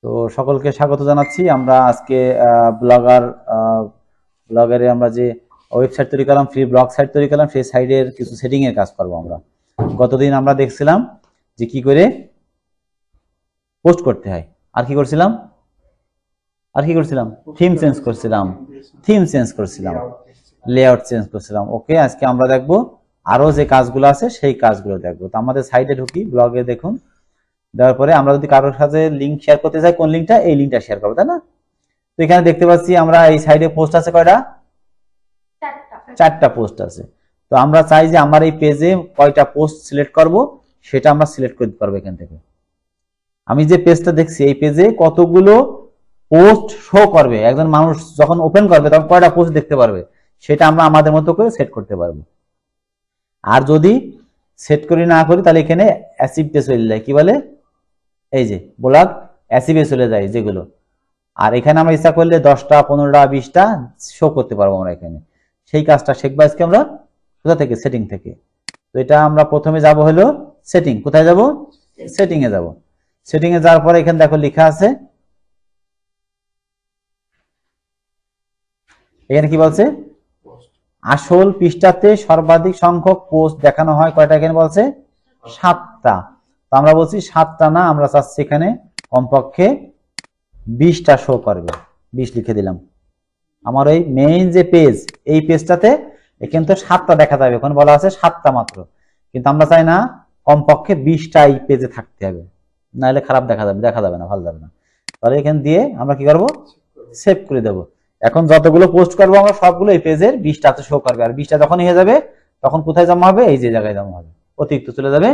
তো সকলকে স্বাগত জানাচ্ছি। আমরা আজকে ব্লগারে আমরা যে ওয়েবসাইট তৈরি করলাম, ফ্রি ব্লগ সাইট তৈরি করলাম, সেই সাইটের কিছু সেটিং এর কাজ করব আমরা। গতদিন আমরা দেখছিলাম যে কি করে পোস্ট করতে হয়, আর কি করছিলাম থিম চেঞ্জ করছিলাম, লেআউট চেঞ্জ করছিলাম। ওকে, আজকে আমরা দেখব আরো যে কাজগুলো আছে সেই কাজগুলো দেখবো। তো আমাদের সাইটে ঢুকি, ব্লগে দেখুন। দেওয়ার পরে আমরা যদি কারোর সাথে লিঙ্ক শেয়ার করতে চাই, কোন লিঙ্কটা? এই লিঙ্কটা শেয়ার করবো, তাই না? তো এখানে দেখতে পাচ্ছি আমরা এই সাইডে পোস্ট আছে কয়টা? চারটা পোস্ট আছে। তো আমরা চাই যে আমার এই পেজে কয়টা পোস্ট সিলেক্ট করব সেটা আমরা সিলেক্ট করতে পারবো এখান থেকে। আমি যে পেজটা দেখছি এই পেজে কতগুলো পোস্ট শো করবে, একজন মানুষ যখন ওপেন করবে তখন কয়টা পোস্ট দেখতে পারবে সেটা আমরা আমাদের মতো করে সেট করতে পারবো। আর যদি সেট করি না করি তাহলে এখানে অ্যাসিভে চলে যায়, কি বলে, এই যে ব্লগ অ্যাসিভে চলে যায় যেগুলো। আর এখানে আমরা ইচ্ছা করলে 10টা 15টা 20টা শো করতে পারবো আমরা এখানে। সেই কাজটা শিখবো আজকে আমরা। কোথা থেকে? সেটিং থেকে। তো এটা আমরা প্রথমে যাব হলো সেটিং। কোথায় যাব? সেটিং এ যাব। সেটিং এ যাওয়ার পরে এখানে দেখো লেখা আছে, এখানে কি বলছে? আসল পৃষ্ঠাতে সর্বাধিক সংখ্যক পোস্ট দেখানো হয় কয়টা? এখানে বলছে 7টা। তো আমরা বলছি 7টা না, আমরা চাচ্ছি এখানে কমপক্ষে 20টা শো করবে। 20 লিখে দিলাম। আমার ওই মেইন যে পেজ, এই পেজটাতে এখানে তো 7টা দেখা যাবে, এখন বলা আছে 7টা মাত্র, কিন্তু আমরা চাই না কমপক্ষে 20টা এই পেজে থাকতে হবে, নাহলে খারাপ দেখা যাবে না, ভালো যাবে না। তাহলে এখানে দিয়ে আমরা কি করব? সেভ করে দেব। এখন যতগুলো পোস্ট করবো আমরা সবগুলো এই পেজের 20টাতে শো করবে। আর 20টা যখন হয়ে যাবে তখন কোথায় জমা হবে? এই যে জায়গায় জমা হবে, অতিরিক্ত চলে যাবে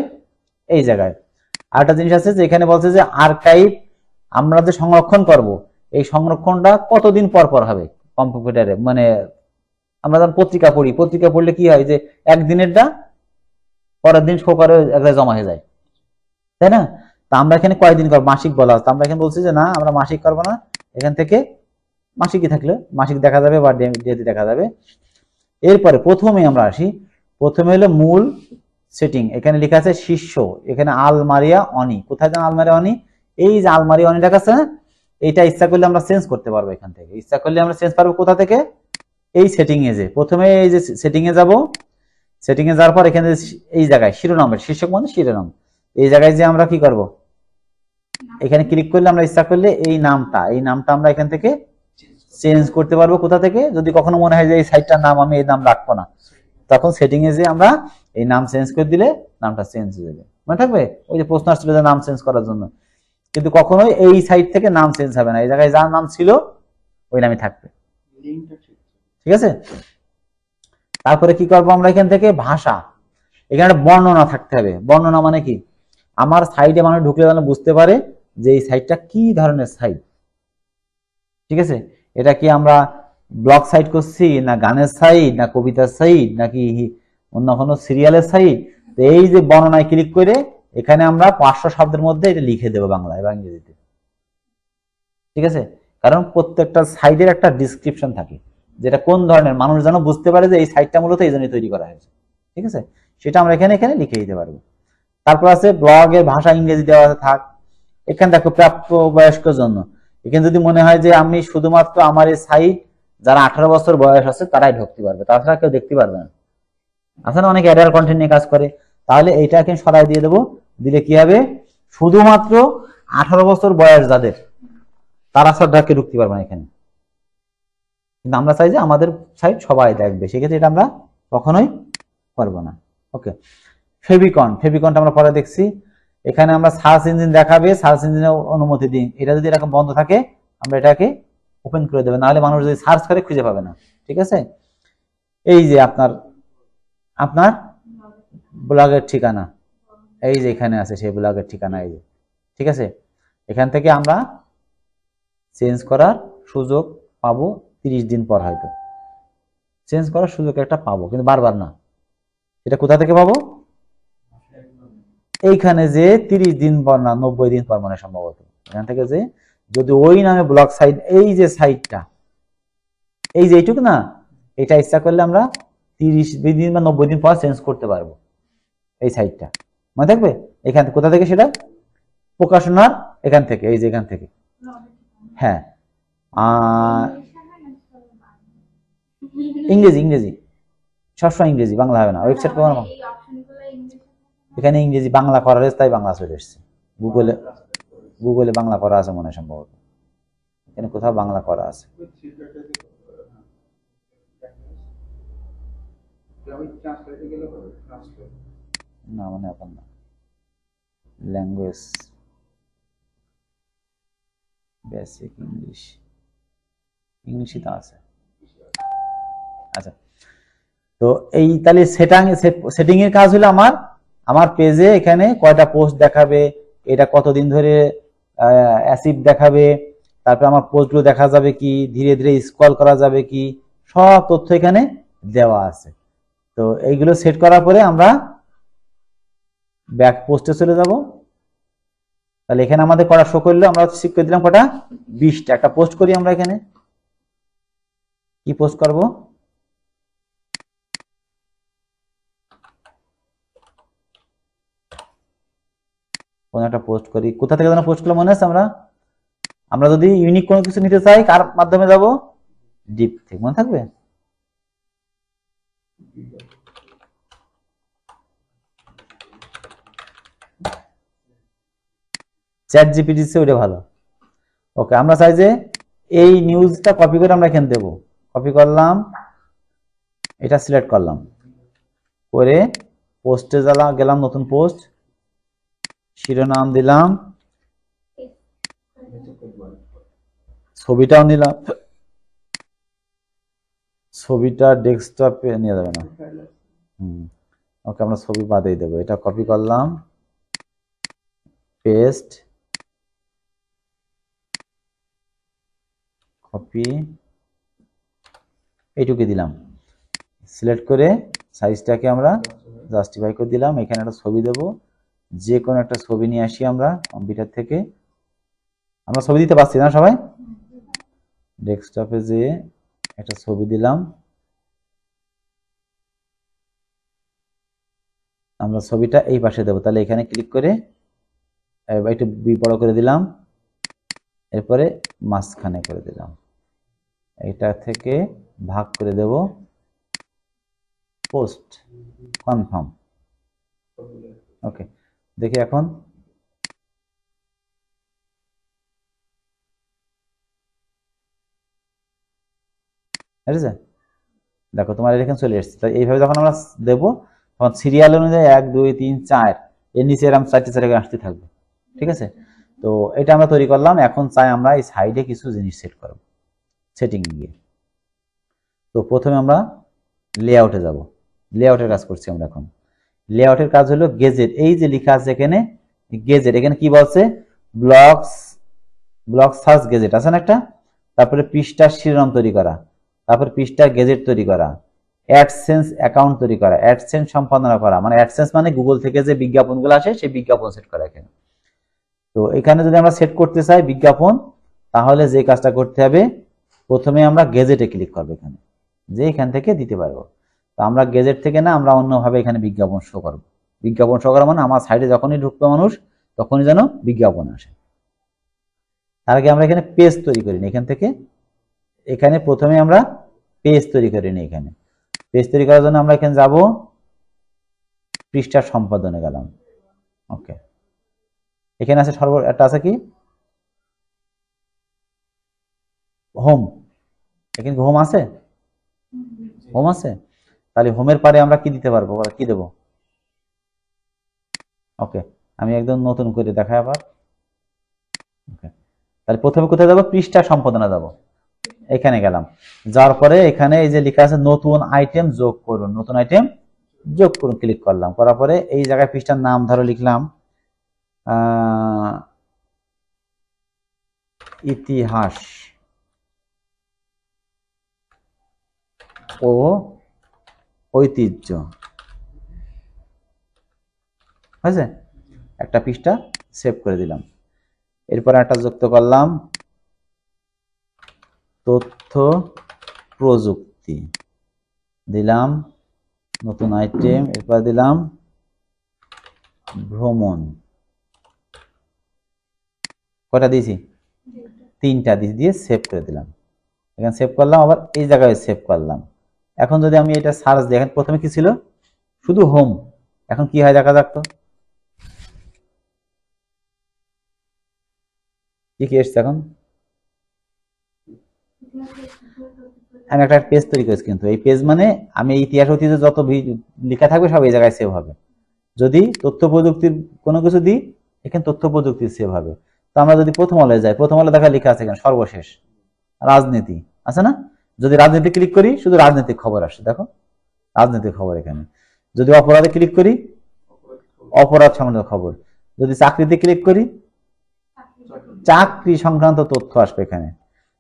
এই জায়গায়। আরেকটা জিনিস আছে যে এখানে বলছে যে আর্কাইভ, আমরা যে সংরক্ষণ করব এই সংরক্ষণটা কতদিন পর পর হবে কম্পিউটারে। মানে আমরা যখন পত্রিকা পড়লে কি হয় যে একদিনেরটা পরের দিন শো করে একটা জমা হয়ে যায়, তাই না? তা আমরা এখানে কয়দিন করবো? মাসিক বলা হচ্ছে। আমরা এখানে বলছি যে না, আমরা মাসিক করবো না, এখান থেকে মাসিকই থাকলে মাসিক দেখা যাবে বা ডেলি দেখা যাবে। এরপরে প্রথমে আমরা আসি, প্রথমে হলো মূল সেটিং। এখানে লেখা আছে শীর্ষ, এখানে আলমারিয়া অনি। কোথায় যান আলমারিয়া অনি? এই যে আলমারিয়া অনিটা আছে না, এইটা ইচ্ছা করলে আমরা চেঞ্জ করতে পারবো এখান থেকে। ইচ্ছা করলে আমরা চেঞ্জ পারবো কোথা থেকে? এই সেটিং এ যে প্রথমে এই যে সেটিং এ যাব, সেটিং এ যাওয়ার পর এখানে এই জায়গায় শিরোনামের, শীর্ষক মানে শিরোনাম, এই জায়গায় যে আমরা কি করব, এখানে ক্লিক করলে আমরা ইচ্ছা করলে এই নামটা আমরা এখান থেকে চেঞ্জ করতে পারবো। কোথা থেকে? যদি কখনো মনে হয় যে এই সাইটটার নাম আমি এই নাম রাখবো না, তখন সেটিং এ যে আমরা এই নাম চেঞ্জ করে দিলে নামটা চেঞ্জ হয়ে যাবে। মনে থাকবে? ওই যে প্রশ্ন আসছিল যে নাম চেঞ্জ করার জন্য, কিন্তু কখনোই এই সাইট থেকে নাম চেঞ্জ হবে না, এই জায়গায় যার নাম ছিল ওই নামই থাকবে। ঠিক আছে? তারপরে কি করবো আমরা এখান থেকে? ভাষা, এখানে বর্ণনা থাকতে হবে। বর্ণনা মানে কি? আমার সাইটে মানুষ ঢুকলে যেন বুঝতে পারে যে এই সাইটটা কি ধরনের সাইট। ঠিক আছে? এটা কি আমরা ব্লগ সাইট করছি, না গানের সাইট, না কবিতার সাইট, নাকি অন্য কোনো সিরিয়ালের সাইট? তো এই যে বর্ণনায় ক্লিক করে এখানে আমরা 500 শব্দের মধ্যে এটা লিখে দেবো বাংলায় বা ইংরেজিতে। ঠিক আছে? কারণ প্রত্যেকটা সাইটের একটা ডিসক্রিপশন থাকে, যেটা কোন ধরনের, মানুষ যেন বুঝতে পারে যে এই সাইটটা মূলত এই জন্যই তৈরি করা হয়েছে। ঠিক আছে? সেটা আমরা এখানে লিখে দিতে পারবো। তারপর আছে ব্লগের ভাষা ইংরেজি দেওয়া থাক। এখানে দেখো প্রাপ্ত বয়স্কের জন্য, এখানে যদি মনে হয় যে আমি শুধুমাত্র আমার এই সাইট যারা 18 বছর বয়স আছে তারাই ঢুকতে পারবে, তাছাড়া কেউ দেখতে পারবে না। আসলে অনেক অ্যাডাল্ট কন্টেন্ট নিয়ে কাজ করে, তাহলে এইটা এখানে সরাই দিয়ে দেবো। দিলে কি হবে? শুধুমাত্র 18 বছর বয়স যাদের, তারা সব ঢুকতে পারবে না এখানে। কিন্তু আমরা চাই যে আমাদের সাইট সবাই দেখবে, সেক্ষেত্রে এটা আমরা কখনোই পারবো না। ওকে, ফেভিকনটা আমরা পরে দেখছি। এখানে আমরা সার্চ ইঞ্জিন দেখাবে, সার্চ ইঞ্জিনের অনুমতি দিন। এটা যদি এরকম বন্ধ থাকে আমরা এটাকে ওপেন করে দেবে, নাহলে মানুষ যদি সার্চ করে খুঁজে পাবে না। ঠিক আছে? এই যে আপনার ব্লগের ঠিকানা, এই যে এখানে আছে সেই ব্লগের ঠিকানা, এই যে। ঠিক আছে? এখান থেকে আমরা চেঞ্জ করার সুযোগ পাবো 30 দিন পর, হয়তো চেঞ্জ করার সুযোগ একটা পাবো, কিন্তু বারবার না। এটা কোথা থেকে পাবো? এইখানে যে 30 দিন পর না 90 দিন পর মানে সম্ভবত, এখান থেকে যে যদি ওই নামে ব্লগ সাইট, এই যে সাইটটা, এই যে এইটুকু না, এটা ইচ্ছা করলে আমরা 30 দিন বা 90 দিন পর চেঞ্জ করতে পারবো এই সাইটটা। মনে থাকবে? এখান থেকে কোথা থেকে? সেটা প্রকাশনার এখান থেকে, এই যে এখান থেকে হ্যাঁ ইংরেজি ইংরেজি সবসময় ইংরেজি, বাংলা হবে না। ওয়েবসাইট কখনো এখানে ইংরেজি বাংলা করা রয়েছে, তাই বাংলা চলে এসছে। গুগলে গুগলে বাংলা করা আছে মনে হয় সম্ভবত, এখানে কোথাও বাংলা করা আছে। না মানে এখন না, ল্যাঙ্গুয়েজ বেসিক ইংলিশ, ইংলিশই তো আছে। আচ্ছা, তো এই তাহলে সেটিং এর কাজ হলো আমার আমার পেজে এখানে কয়টা পোস্ট দেখাবে, এটা কতদিন ধরে অ্যাসিভ দেখাবে, তারপর আমার পোস্টগুলো দেখা যাবে কি, ধীরে ধীরে স্ক্রল করা যাবে কি, সব তথ্য এখানে দেওয়া আছে। তো এইগুলো সেট করার পরে আমরা ব্যাক পোস্টে চলে যাব। তাহলে এখানে আমাদের কটা শো করলো, আমরা ঠিক করে দিলাম কটা, 20টা। একটা পোস্ট করি আমরা এখানে, কি পোস্ট করব, কোন একটা পোস্ট করি। কোথা থেকে যেন পোস্ট করলে মনে আছে, আমরা আমরা যদি ইউনিক কোনো কিছু নিতে চাই কার মাধ্যমে যাব, ডিপ থেকে, মনে থাকবে। চ্যাট জিপিটি সে ওটা ভালো। ওকে, আমরা চাই যে এই নিউজটা কপি করে আমরা এখানে দেব। কপি করলাম, এটা সিলেক্ট করলাম, করে পোস্টে গেলাম, নতুন পোস্ট, শিরোনাম দিলাম, ছবিটাও নিলাম, ছবিটা ডেস্কটপে নিয়ে যাবে না। ওকে, আমরা ছবি বাদেই দেবো। এটা কপি করলাম, পেস্ট, কপি, এইটুকু দিলাম, সিলেক্ট করে সাইজটাকে আমরা জাস্টিফাই করে দিলাম। এখানে একটা ছবি দেব, যে কোনো একটা ছবি নিয়ে আসি আমরা কম্পিউটার থেকে। আমরা ছবি দিতে পারছি না সবাই, ডেস্কটপে যে একটা ছবি দিলাম, আমরা ছবিটা এই পাশে দেবো। তাহলে এখানে ক্লিক করে একটু বড় করে দিলাম, এরপরে মাঝখানে করে দিলাম, এটা থেকে ভাগ করে দেব, পোস্ট কনফার্ম। ওকে, দেখি এখন দেখো তোমার এখানে চলে এসেছে। তাই এইভাবে যখন আমরা দেবো, তখন সিরিয়াল অনুযায়ী 1 2 3 4 এর নিচে এরকম 4টে 4টে আসতে থাকবে। ঠিক আছে, তো এটা আমরা তৈরি করলাম। এখন চাই আমরা এই সাইডে কিছু জিনিস সেট করব, সেটিং গিয়ে। তো প্রথমে আমরা লেআউটে যাব, লেআউটের কাজ করছি আমরা এখন। লেআউটের কাজ হলো গেজেট, এই যে লেখা আছে এখানে গেজেট, এখানে কি বলছে, ব্লক সার্চ গেজেট আছে না একটা, তারপরে পৃষ্ঠার শিরোনাম তৈরি করা, তারপর পৃষ্ঠার গেজেট তৈরি করা, অ্যাডসেন্স অ্যাকাউন্ট তৈরি করা, অ্যাডসেন্স সম্পাদনা করা, মানে অ্যাডসেন্স মানে গুগল থেকে যে বিজ্ঞাপনগুলো আসে সেই বিজ্ঞাপন সেট করা এখানে। তো এখানে যদি আমরা সেট করতে চাই বিজ্ঞাপন, তাহলে যে কাজটা করতে হবে, প্রথমে আমরা গেজেটে ক্লিক করবো, এখানে যে এখান থেকে দিতে পারবো। তো আমরা গেজেট থেকে না, আমরা অন্যভাবে এখানে বিজ্ঞাপন শো করবো। বিজ্ঞাপন শো করা মানে আমার সাইডে যখনই ঢুকবে মানুষ, তখনই যেন বিজ্ঞাপন আসে। তার আগে আমরা এখানে পেজ তৈরি করি নি, এখান থেকে এখানে প্রথমে আমরা পেজ তৈরি করি নি। এখানে পেজ তৈরি করার জন্য আমরা এখানে যাব, পৃষ্ঠা সম্পাদনে গেলাম। ওকে, এখানে আছে একটা আছে কি, হোম, এখানে হোম আছে, হোম আছে। তাহলে হোমের পারে আমরা কি দিতে পারবো, কি দেব। ওকে, আমি একদম নতুন করে দেখাই আবার। ওকে, তাহলে প্রথমে কোথায় যাব, পৃষ্ঠা সম্পাদনা যাব, এখানে গেলাম। যাওয়ার পরে এখানে এই যে লেখা আছে নতুন আইটেম যোগ করুন, নতুন আইটেম যোগ করুন, ক্লিক করলাম। করার পরে এই জায়গায় পৃষ্ঠার নাম ধরো লিখলাম ইতিহাস ও ঐতিহ্য, হয়েছে, একটা পৃষ্ঠা সেভ করে দিলাম। এরপর একটা যুক্ত করলাম তথ্য প্রযুক্তি, দিলাম নতুন আইটেম, এরপর দিলাম ভ্রমণ। কয়টা দিয়েছি, 3টা দিয়ে সেভ করে দিলাম। এখানে সেভ করলাম, আবার এই জায়গায় সেভ করলাম। এখন যদি আমি এটা সার্চ দিই, এখন প্রথমে কি ছিল শুধু হোম, এখন কি হয় দেখা যাক তো, কি কি এসছে। এখন আমি একটা পেজ তৈরি করেছি, কিন্তু এই পেজ মানে আমি ইতিহাস ঐতিহ্য যত লেখা থাকবে সব এই জায়গায় সেভ হবে। যদি তথ্য প্রযুক্তির কোনো কিছু দিই, এখানে তথ্য প্রযুক্তির সেভ হবে। তো আমরা যদি প্রথম আলোয় যাই, প্রথম আলো দেখা লেখা আছে এখানে সর্বশেষ রাজনীতি আছে না, যদি রাজনীতি ক্লিক করি শুধু রাজনৈতিক খবর আসে, দেখো রাজনৈতিক খবর এখানে। যদি অপরাধে ক্লিক করি অপরাধ সংক্রান্ত খবর, যদি চাকরিতে ক্লিক করি চাকরি সংক্রান্ত তথ্য আসবে এখানে।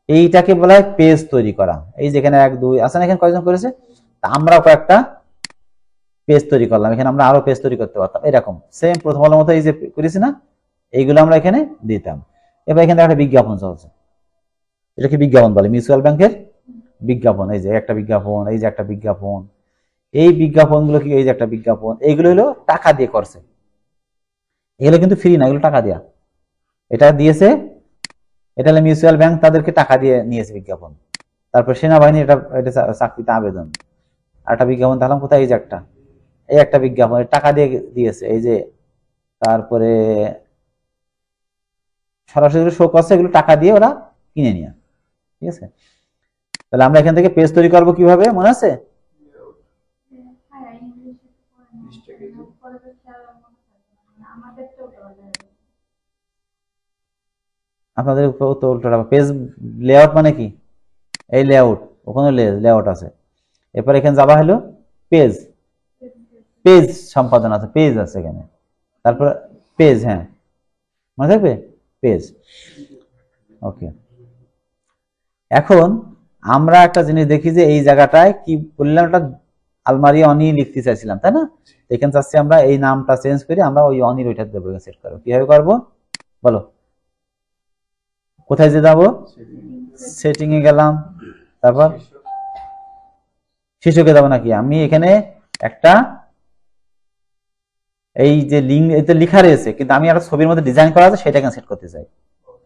এইটাকে বলা হয় পেজ তৈরি করা। এই যেখানে 1 2 আছে না, এখানে কয়জন করেছে, আমরাও কয়েকটা পেজ তৈরি করলাম, এখানে আমরা আরো পেজ তৈরি করতে পারতাম এরকম সেম প্রথম আলোর মতো। এই যে করেছি না, এইগুলো আমরা এখানে দিতাম। এবার এখানে একটা বিজ্ঞাপন চলছে, এটা কি বিজ্ঞাপন বলে, মিউচুয়াল ব্যাংকের বিজ্ঞাপন। এই যে একটা বিজ্ঞাপন, এই যে একটা বিজ্ঞাপন, এই বিজ্ঞাপনগুলো কি, এই যে একটা বিজ্ঞাপন, এইগুলো হলো টাকা দিয়ে করছে, এগুলো কিন্তু ফ্রি না, এগুলো টাকা দেয়া। এটা দিয়েছে, এটা হলো মিউচুয়াল ব্যাংক, তাদেরকে টাকা দিয়ে নিয়েছে বিজ্ঞাপন। তারপর সেনাবাহিনী এটা এটা চাকরিতে আবেদন, একটা বিজ্ঞাপন দেখলাম কোথায়, এই যে একটা, এই একটা বিজ্ঞাপন টাকা দিয়ে দিয়েছে, এই যে। তারপরে সরাসরি শো করছে, এগুলো টাকা দিয়ে ওরা কিনে নিয়ে, ঠিক আছে। তাহলে আমরা এখান থেকে পেজ তৈরি করবো কিভাবে, মনে আছে? আপনাদের তো উল্টোটা, পেজ লেআউট মানে কি, এই লেআউট, ওখানে লেআউট আছে। এরপর এখানে যাবা হলো পেজ, পেজ সম্পাদন আছে, পেজ আছে এখানে। তারপর পেজ, হ্যাঁ মনে থাকবে পেজ, ওকে। এখন আমরা একটা জিনিস দেখি যে এই জায়গাটায় কি বললাম, একটা আলমারি অনি লিখতে চাইছিলাম, তাই না? এখানে চাচ্ছি আমরা এই নামটা চেঞ্জ করে আমরা ওই অনির ওইটা দেবো, সেট করবো। কিভাবে করবো বলো, কোথায় যে যাবো, সেটিং এ গেলাম, তারপর শীর্ষকে যাবো নাকি, আমি এখানে একটা এই যে লিঙ্ক এতে লেখা রয়েছে, কিন্তু আমি একটা ছবির মধ্যে ডিজাইন করা আছে সেটাকে সেট করতে চাই।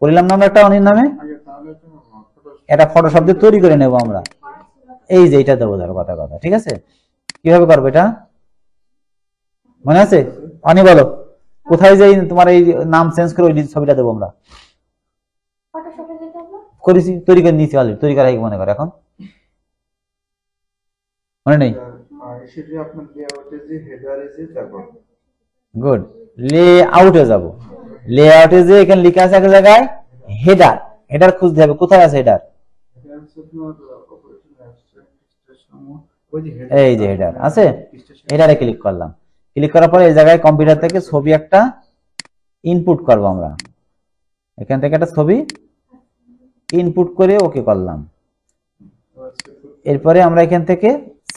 করলাম না আমরা একটা অনির নামে, এটা ফটোশপ দিয়ে তৈরি করে নেব আমরা। এই যে এটা দেবো, ধরো কথা কথা, ঠিক আছে। কিভাবে করবো এটা মনে আছে? অনি বলো কোথায় যাই, তোমার এই নাম চেঞ্জ করে ওই ছবিটা দেবো আমরা, করেছি, তৈরি করে নিয়েছি অলরেডি, তৈরি করা মনে করে এখন মনে নেই। গুড, লে আউটে যাবো, লে আউটে যে এখানে লেখা আছে এক জায়গায় হেডার, হেডার খুঁজতে হবে, কোথায় আছে হেডার, এই যে হেডার আছে, হেডারে ক্লিক করলাম। ক্লিক করার পরে এই জায়গায় কম্পিউটার থেকে ছবি একটা ইনপুট করব আমরা, এখান থেকে একটা ছবি ইনপুট করে ওকে করলাম। এরপরে আমরা এখান থেকে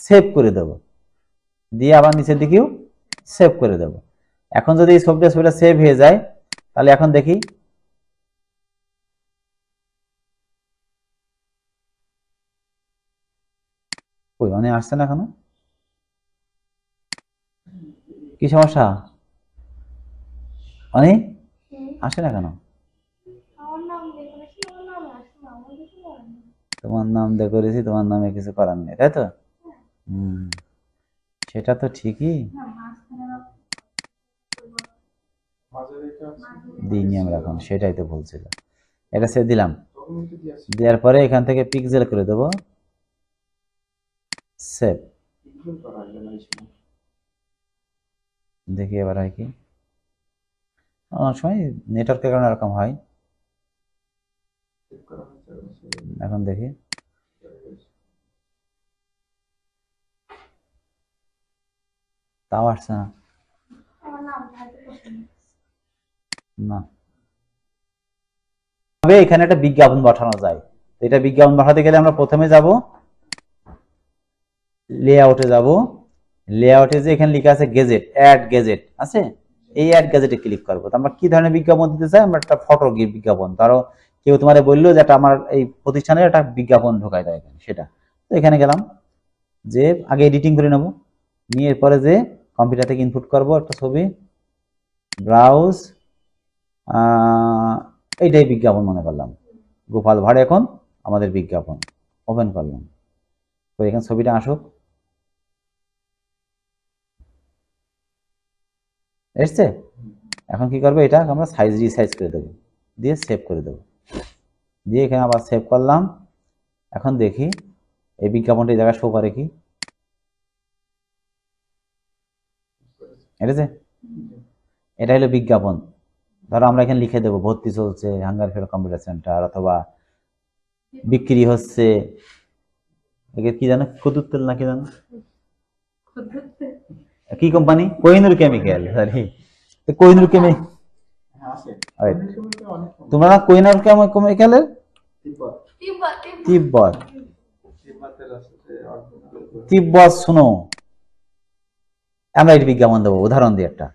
সেভ করে দেব, দিয়ে আবার নিচের দিকেও সেভ করে দেব। এখন যদি এই ছবিটা সেভ হয়ে যায়, তাহলে এখন দেখি কই অনেক আসছে না এখনো, কি সমস্যা অনেক আসে না কেন? তোমার নাম দিয়ে করেছি, তোমার নামে কিছু করার নেই, তাই তো? সেটা তো ঠিকই, দিইনি আমরা এখন, সেটাই তো বলছিল। এটা সে দিলাম, দেওয়ার পরে এখান থেকে পিক্সেল করে দেবো, সেভ। দেখি এবার হয় কি, অনেক সময় নেটওয়ার্কের কারণে এরকম হয়। এখন দেখি, তাও আসছে না, না এখানে একটা বিজ্ঞাপন পাঠানো যায়। এটা বিজ্ঞাপন পাঠাতে গেলে আমরা প্রথমে যাব লেআউটে, যাব লেআউটে যে এখানে লেখা আছে গেজেট, অ্যাড গেজেট আছে, এই অ্যাড গেজেটে ক্লিক করবো। তো আমরা কি ধরনের বিজ্ঞাপন দিতে চাই, আমরা একটা ফটো বিজ্ঞাপন, ধরো কেউ তোমার বললো যে এটা আমার এই প্রতিষ্ঠানের একটা বিজ্ঞাপন ঢোকায় দেয় এখানে, সেটা। তো এখানে গেলাম, যে আগে এডিটিং করে নেব, নিয়ে এরপরে যে কম্পিউটার থেকে ইনপুট করব একটা ছবি, ব্রাউজ, এইটাই বিজ্ঞাপন মনে করলাম, গোপাল ভাঁড় এখন আমাদের বিজ্ঞাপন। ওপেন করলাম, তো এখানে ছবিটা আসুক, এসছে। এখন কি করবো, এটা আমরা সাইজ রিসাইজ করে দেবো, দিয়ে সেভ করে দেবো, দিয়ে এখানে আবার সেভ করলাম। এখন দেখি এই বিজ্ঞাপনটা এই জায়গায় শো করে কি, এসেছে। এটা হলো বিজ্ঞাপন। ধরো আমরা এখানে লিখে দেবো ভর্তি চলছে হাঙ্গারফেল কম্পিউটার সেন্টার, অথবা বিক্রি হচ্ছে, কি জানো, কদুর তেল না কি জানো, কি company, Kohinoor chemical, sorry Kohinoor chemical. তোমরা কোহিনুর কেমিক্যালের তিব্বত, তিব্বত শুনো, আমরা এই বিজ্ঞাপন দেবো, উদাহরণ দিয়ে একটা,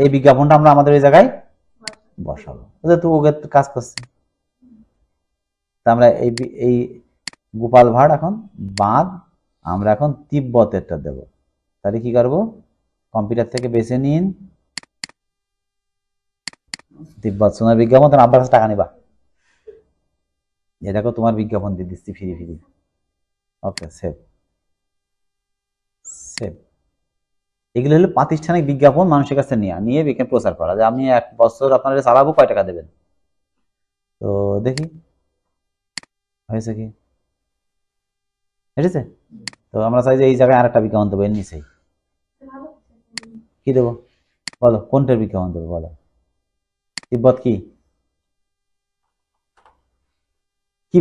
এই বিজ্ঞাপনটা আমরা আমাদের এই জায়গায় বসাবো, যেহেতু ওকে কাজ করছে। তা আমরা এই গোপাল ভাঁড় এখন বাদ, আমরা এখন তিব্বতেরটা দেব। তাহলে কি করবো, কম্পিউটার থেকে বেছে নিন তিব্বত সোনার বিজ্ঞাপন, তোমার আব্বার কাছে টাকা নিবা, দেখো তোমার বিজ্ঞাপন দিয়ে দিচ্ছি ফ্রি ফ্রি। ওকে, সেভ সেভ। এগুলো হলো প্রাতিষ্ঠানিক বিজ্ঞাপন, মানুষের কাছে নিয়ে বিজ্ঞাপন প্রচার করা, যে আমি 1 বছর আপনারা চালাবো, কয় টাকা দেবেন। তো দেখি হয়েছে কি, এসেছে। তো আমরা চাই যে এই জায়গায় আরেকটা বিজ্ঞাপন দেবো, এর নিচেই কি দেবো, বলো কোনটার বিজ্ঞাপন দেবো, বলো। তিব্বত কি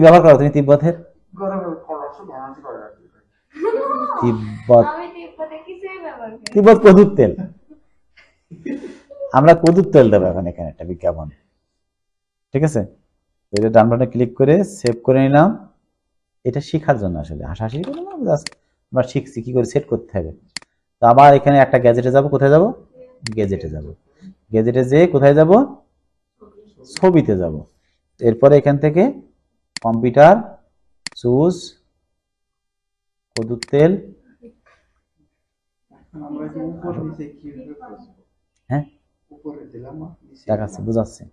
ব্যবহার করো তুমি তিব্বতের? তিব্বত, তিব্বত কদুর তেল, আমরা কদুর তেল দেবো এখন এখানে একটা বিজ্ঞাপন, ঠিক আছে। এটা ডান বাটনে ক্লিক করে সেভ করে নিলাম। এটা শেখার জন্য, আসলে হাসাহাসি করে না, জাস্ট আমরা শিখছি কি করে সেট করতে হবে। তো আবার এখানে একটা গ্যাজেটে যাব, কোথায় যাব, গ্যাজেটে যাব, গ্যাজেটে যেয়ে কোথায় যাব, ছবিতে যাব। এরপরে এখান থেকে কম্পিউটার চুজ কদুর তেল, হ্যাঁ দেখাচ্ছি, বুঝাচ্ছি।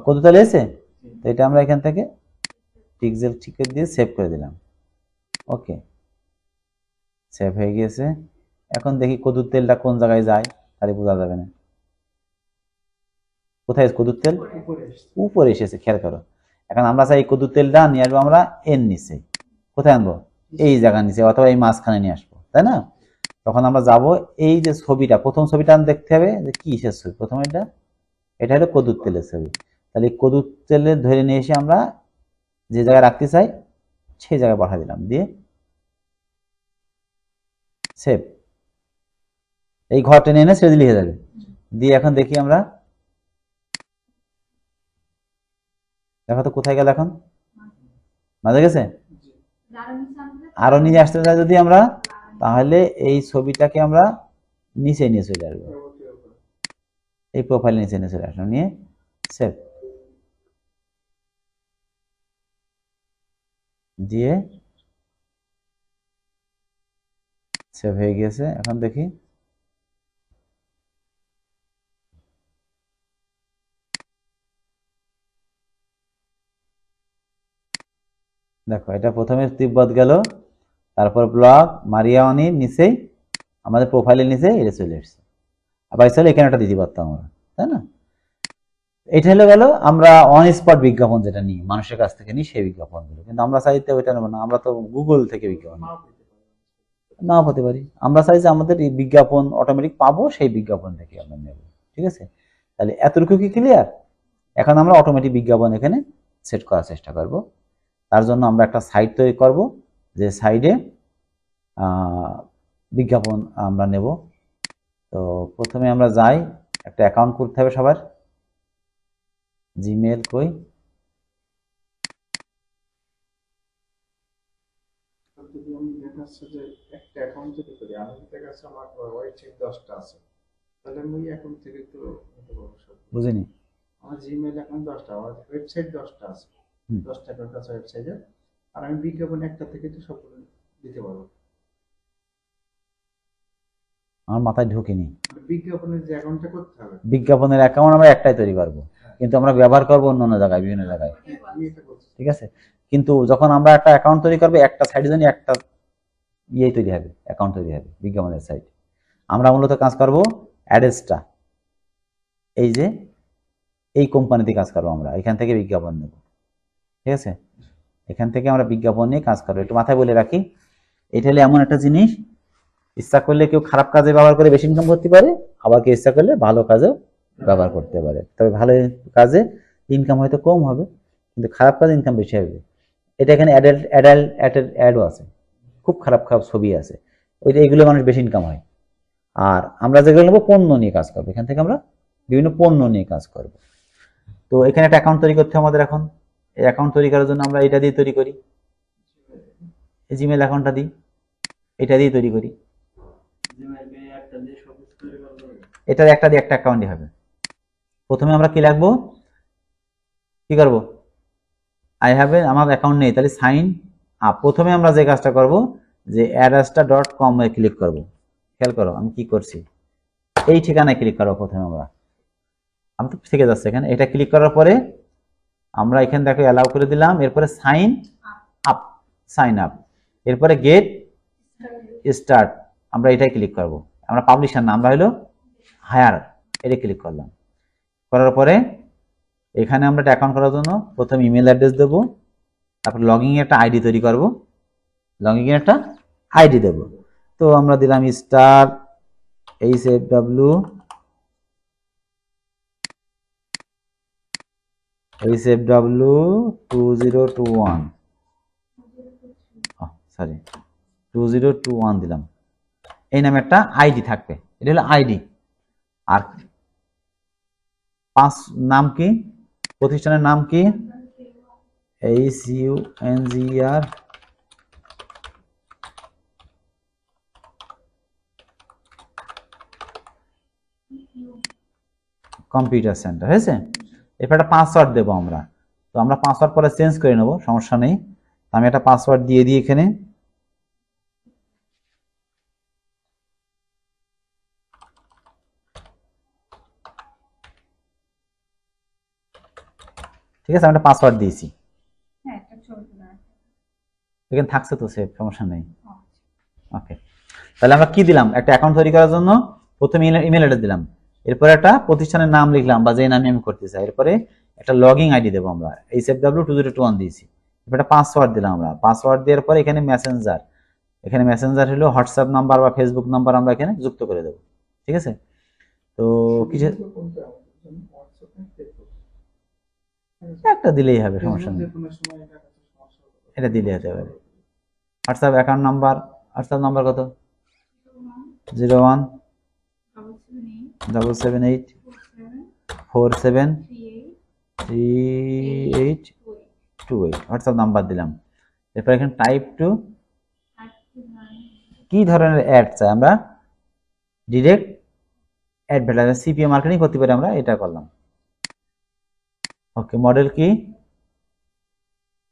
কদুর তেল এসে, তো এটা আমরা এখান থেকে পিক্সেল ঠিক করে দিয়ে সেভ করে দিলাম। ওকে, সেভ হয়ে গিয়েছে। এখন দেখি কদুর তেলটা কোন জায়গায় যায়, তাহলে বোঝা যাবে না। কোথায় কদুর তেল, উপরে এসেছে, খেয়াল করো। এখন আমরা চাই এই কদুর তেলটা নিয়ে আসবো আমরা এর নিচে, কোথায় আনবো, এই জায়গার নিচে, অথবা এই মাঝখানে নিয়ে আসবো, তাই না। তখন আমরা যাব, এই যে ছবিটা, প্রথম ছবিটা দেখতে হবে যে কি কিসের ছবি, প্রথম এটা হলো কদুর তেলের ছবি। তাহলে কদুর তেলে ধরে নিয়ে এসে আমরা যে জায়গায় রাখতে চাই সেই জায়গায় পাঠা দিলাম, দিয়ে সেভ। এই ঘর টেনে এনে ছেড়ে দিলে হয়ে যাবে। দিয়ে এখন দেখি আমরা, দেখো তো কোথায় গেল, এখন মাঝে গেছে। আরো নিয়ে আসতে চাই যদি আমরা, তাহলে এই ছবিটাকে আমরা নিচে নিয়ে চলে আসবো, এই প্রোফাইল নিচে নিয়ে চলে আসলাম, নিয়ে সেভ দিয়ে সেভ হয়ে গিয়েছে। এখন দেখি, দেখো এটা প্রথমে তিব্বত গেল, তারপর ব্লগ মারিয়াওয়ানির নিচেই আমাদের প্রোফাইলের নিচে এটা চলে এসছে। আবার চলে এখানে একটা দিতে পারতাম আমরা, তাই না। এটা হলো গেল আমরা অন স্পট বিজ্ঞাপন যেটা নিই, মানুষের কাছ থেকে নিই সেই বিজ্ঞাপনগুলো। কিন্তু আমরা চাইতে ওইটা নেবো না, আমরা তো গুগল থেকে বিজ্ঞাপন নাও পেতে পারি। আমরা চাই যে আমাদের এই বিজ্ঞাপন অটোমেটিক পাবো, সেই বিজ্ঞাপন থেকে আমরা নেব, ঠিক আছে। তাহলে এতটুকু কি ক্লিয়ার? এখন আমরা অটোমেটিক বিজ্ঞাপন এখানে সেট করার চেষ্টা করব। তার জন্য আমরা একটা সাইট তৈরি করব, যে সাইডে বিজ্ঞাপন আমরা নেব। তো প্রথমে আমরা যাই, একটা অ্যাকাউন্ট করতে হবে সবার, জিমেল কই, একটা অ্যাকাউন্ট যদি করি, আমি দেখা যাচ্ছে আমার ওয়েবসাইট 10টা আছে, তাহলে আমি ওই অ্যাকাউন্ট থেকে তো বুঝিনি, আমার জিমেল অ্যাকাউন্ট 10টা, আমার ওয়েবসাইট 10টা আছে, 10টা অ্যাকাউন্ট আছে ওয়েবসাইটে, আর আমি বিজ্ঞাপন একটা থেকে তো সবগুলো দিতে পারবো। আমার মাথায় ঢুকেনি। বিজ্ঞাপনের যে অ্যাকাউন্টটা করতে হবে, বিজ্ঞাপনের অ্যাকাউন্ট আমরা একটাই তৈরি করবো, কিন্তু আমরা ব্যবহার করবো অন্য অন্য জায়গায়, বিভিন্ন জায়গায়। আমি এটা বলছি। ঠিক আছে, কিন্তু যখন আমরা একটা অ্যাকাউন্ট তৈরি করবো, একটা সাইটের জন্য একটা তৈরি হবে, অ্যাকাউন্ট তৈরি হবে বিজ্ঞাপনের সাইট। আমরা মূলত কাজ করব অ্যাড্রেসটা, এই যে এই কোম্পানিতে কাজ করবো আমরা, এখান থেকে বিজ্ঞাপন নেব। ঠিক আছে, এখান থেকে আমরা বিজ্ঞাপন নিয়ে কাজ করবো। একটু মাথায় বলে রাখি, এটা হলো এমন একটা জিনিস, ইচ্ছা করলে কেউ খারাপ কাজে ব্যবহার করে বেশি ইনকাম করতে পারে, আবার কেউ ইচ্ছা করলে ভালো কাজেও ব্যবহার করতে পারে। তবে ভালো কাজে ইনকাম হয়তো কম হবে, কিন্তু খারাপ কাজে ইনকাম বেশি হবে। এটা এখানে অ্যাডও আছে, খুব খারাপ খারাপ ছবি আছে, ওইটা এগুলো মানুষ বেশি ইনকাম হয়। আর আমরা যেগুলো নেবো পণ্য নিয়ে কাজ করবো, এখান থেকে আমরা বিভিন্ন পণ্য নিয়ে কাজ করব। তো এখানে একটা অ্যাকাউন্ট তৈরি করতে হবে আমাদের। এখন এই অ্যাকাউন্ট তৈরি করার জন্য আমরা এটা দিয়ে তৈরি করি, এই জিমেল অ্যাকাউন্টটা দিই, এটা দিয়ে তৈরি করি। এটার একটা দিয়ে একটা অ্যাকাউন্টই হবে। প্রথমে আমরা কি লিখবো, কি করবো, আই হ্যাভ এ, আমার অ্যাকাউন্ট নেই, তাহলে সাইন আপ। প্রথমে আমরা যে কাজটা করব, যে adasta.com এ ক্লিক করব। খেয়াল করো আমি কি করছি, এই ঠিকানায় ক্লিক করবো প্রথমে আমরা, আমি তো থেকে যাচ্ছে এখানে। এটা ক্লিক করার পরে আমরা এখানে দেখো অ্যালাউ করে দিলাম, এরপরে সাইন আপ, এরপরে গেট স্টার্ট, আমরা এটাই ক্লিক করব। আমরা পাবলিশার না, আমরা হলো হায়ার, এটা ক্লিক করলাম। করার পরে এখানে আমরা অ্যাকাউন্ট করার জন্য প্রথম ইমেল অ্যাড্রেস দেবো, তারপর লগইন একটা আইডি তৈরি করব, লগইন একটা আইডি দেব। তো আমরা দিলাম স্টার HFW 2021, সরি 2021 দিলাম। এই নামে একটা আইডি থাকবে, এটা হলো আইডি। আর নাম কি, প্রতিষ্ঠানের নাম কি, HUNGR কম্পিউটার সেন্টার, হয়েছে। এরপর একটা পাসওয়ার্ড দেবো আমরা, তো আমরা পাসওয়ার্ড পরে চেঞ্জ করে নেব, সমস্যা নেই। আমি একটা পাসওয়ার্ড দিয়ে দিই এখানে। ঠিক আছে, আমি একটা পাসওয়ার্ড দিয়েছি, এখানে থাকছে তো সেভ, সমস্যা নেই। ওকে, তাহলে আমরা কি দিলাম, একটা অ্যাকাউন্ট তৈরি করার জন্য প্রথমে ইমেল অ্যাড্রেস দিলাম, এরপরে একটা প্রতিষ্ঠানের নাম লিখলাম বা যে নামে আমি করতে চাই, এরপরে একটা লগইন আইডি দেবো আমরা, HFW 2021 দিয়েছি। এরপর একটা পাসওয়ার্ড দিলাম আমরা, পাসওয়ার্ড দেওয়ার পরে এখানে মেসেঞ্জার, এখানে মেসেঞ্জার হলো হোয়াটসঅ্যাপ নাম্বার বা ফেসবুক নাম্বার আমরা এখানে যুক্ত করে দেবো। ঠিক আছে, তো কিছু একটা দিলেই হবে, সমস্যা নেই, এটা দিলে হতে পারে। WhatsApp account number, WhatsApp number কত, 017784738328 হোয়াটসঅ্যাপ নাম্বার দিলাম। এরপর এখানে টাইপ টু, কি ধরনের অ্যাড চাই আমরা, ডিরেক্ট অ্যাডভার্টাইজ, CPA মার্কেটিং করতে পারি আমরা, এটা করলাম। ওকে, মডেল কি,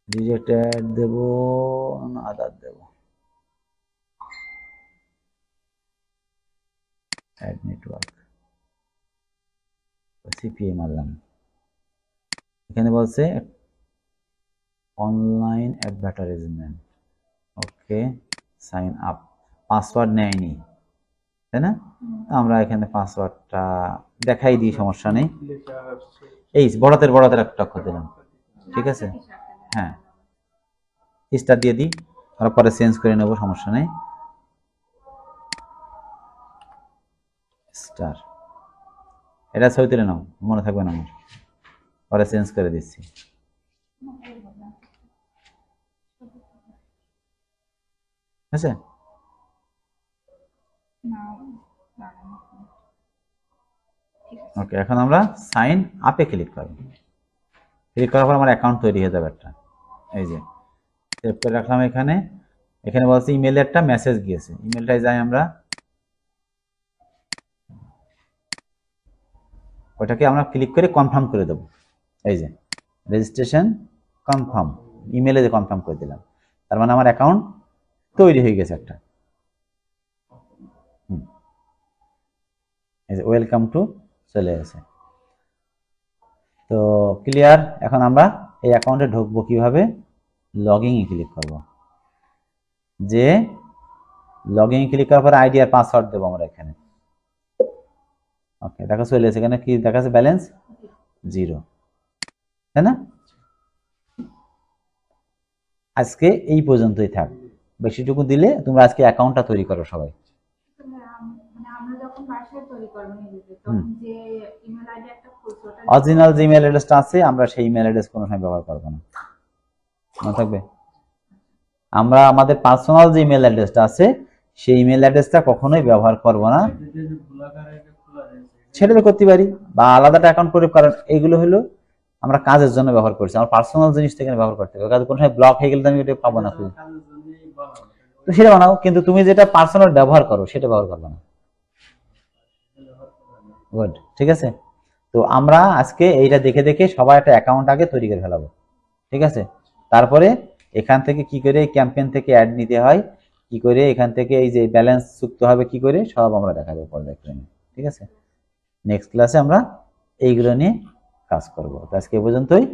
ডিরেক্ট অ্যাড দেব না আদার দেব, অ্যাড নেটওয়ার্ক, CPA মারলাম। এখানে বলছে অনলাইন অ্যাডভার্টাইজমেন্ট, ওকে, সাইন আপ, পাসওয়ার্ড নেয়নি তাই না, আমরা এখানে পাসওয়ার্ডটা দেখাই দিই, সমস্যা নেই। এই বড়দের একটা অক্ষর দিলাম, ঠিক আছে, হ্যাঁ স্টার দিয়ে দিই, তারপরে চেঞ্জ করে নেব, সমস্যা নেই। স্টার, এটা ছবি তুলে নাও, মনে থাকবে না আমার, পরে চেঞ্জ করে দিচ্ছি। আছে, ওকে, এখন আমরা সাইন আপে ক্লিক করব। ক্লিক করার পর আমার অ্যাকাউন্ট তৈরি হয়ে যাবে একটা, এই যে সেভ করে রাখলাম এখানে। এখানে বলছে ইমেলে একটা মেসেজ গিয়েছে, ইমেলটায় যাই আমরা, ওটাকে আমরা ক্লিক করে কনফার্ম করে দেবো। এই যে রেজিস্ট্রেশন কনফার্ম, ইমেলে যে কনফার্ম করে দিলাম, তার মানে আমার অ্যাকাউন্ট তৈরি হয়ে গেছে একটা। এই যে ওয়েলকাম টু চলে গেছে। তো ক্লিয়ার। এখন আমরা এই অ্যাকাউন্টে ঢুকবো কিভাবে, লগইন এ ক্লিক করব, যে লগইন ক্লিক করার পর আইডি আর পাসওয়ার্ড দেবো আমরা এখানে। ওকে, দেখা চলে এসেছে, এখানে কি দেখাচ্ছে, ব্যালেন্স 0, তাই না? আজকে এই পর্যন্তই থাক, বেশিটুকু দিলে তোমরা আজকে অ্যাকাউন্টটা তৈরি করো সবাই। অরিজিনাল যে ইমেল অ্যাড্রেসটা আছে আমরা সেই ইমেল অ্যাড্রেস কোনো সময় ব্যবহার করবো না, মনে থাকবে। আমরা আমাদের পার্সোনাল যে ইমেল অ্যাড্রেসটা আছে সেই ইমেল অ্যাড্রেসটা কখনোই ব্যবহার করব না। সেটা করতে পারি বা আলাদা অ্যাকাউন্ট করে, কারণ এইগুলো হলো আমরা কাজের জন্য ব্যবহার করছি, আমার পার্সোনাল জিনিস থেকে ব্যবহার করতে হবে, কারণ কোনো সময় ব্লক হয়ে গেলে আমি এটা পাবো না। তো সেটা বানাও, কিন্তু তুমি যেটা পার্সোনাল ব্যবহার করো সেটা ব্যবহার করবে না। গুড, ঠিক আছে। তো আমরা আজকে এইটা দেখে দেখে সবাই একটা অ্যাকাউন্ট আগে তৈরি করে ফেলাবো, ঠিক আছে। তারপরে এখান থেকে কি করে ক্যাম্পেইন থেকে অ্যাড নিতে হয়, কি করে এখান থেকে এই যে ব্যালেন্স যুক্ত হবে কি করে, সব আমরা দেখাবো পর্যায়ক্রমে, ঠিক আছে। নেক্সট ক্লাসে আমরা এইগুলো নিয়ে কাজ করবো। তো আজকে এ পর্যন্তই।